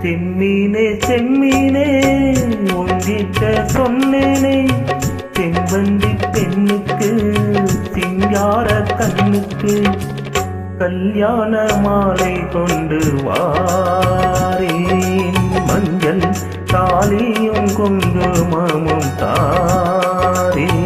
செம்மீனே செம்மீனே உன்கிட்ட சொன்னேனே, செவ்வந்தி பெண்ணுக்கு சிங்கார கண்ணுக்கு கல்யாண மாலை கொண்டு வாரேன். மஞ்சள் தாலியும் குங்குமமும் தாரேன்.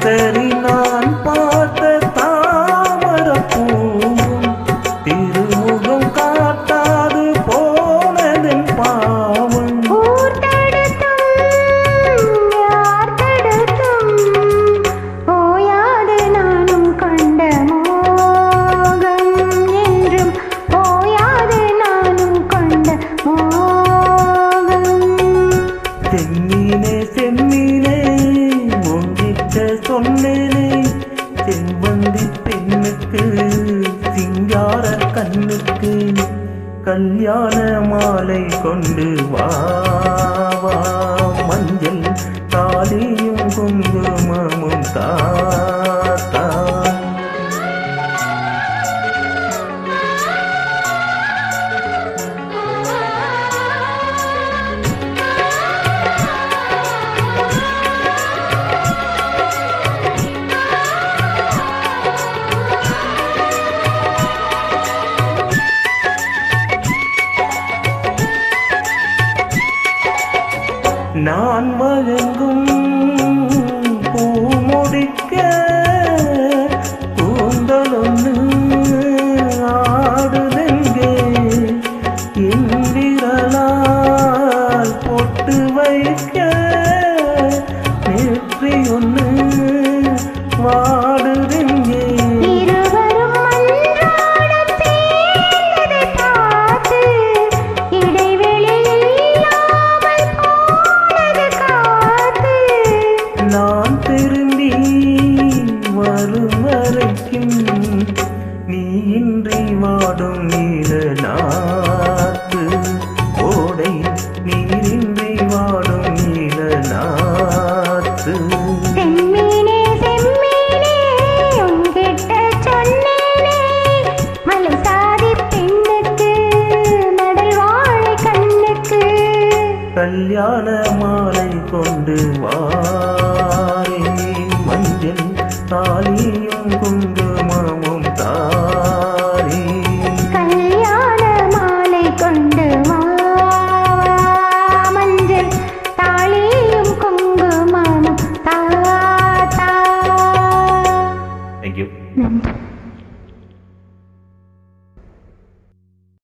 சரி நான் பார்த்த தாமரப்பூவும் திருமுகம் காட்டாது போனதன் பாவம். ஓயாது நானும் கண்ட மோகம் என்றும் ஓயாது நானும் கொண்ட மோகம். செம்மீனே செம்மீனே சொன்னேனே, செவ்வந்தி பெண்ணுக்கு சிங்கார கண்ணுக்கு கல்யாண மாலை கொண்டு வா. மஞ்சள் தாலியும் குங்குமமும் தாத்தா. நான் வழங்கும் பூமுடிக்க கூந்தலொன்னு ஆடுதெங்கே, என் விரலால் பொட்டு வைக்க நெற்றி ஒன்று வாடுதெங்கே. நான் திரும்பி வரும் வரைக்கும் நீ இன்றி வாடும் நீல நாத்து, ஓடை நீரின்றி வாடும் நீல நாத்து. செம்மீனே செம்மீனே உன்கிட்ட சொன்னேனே, மலை சாதி பெண்ணுக்கு மடல் வாழை கண்ணுக்கு கல்யாண மாலை கொண்டு வாரேன். மஞ்சள் தாலி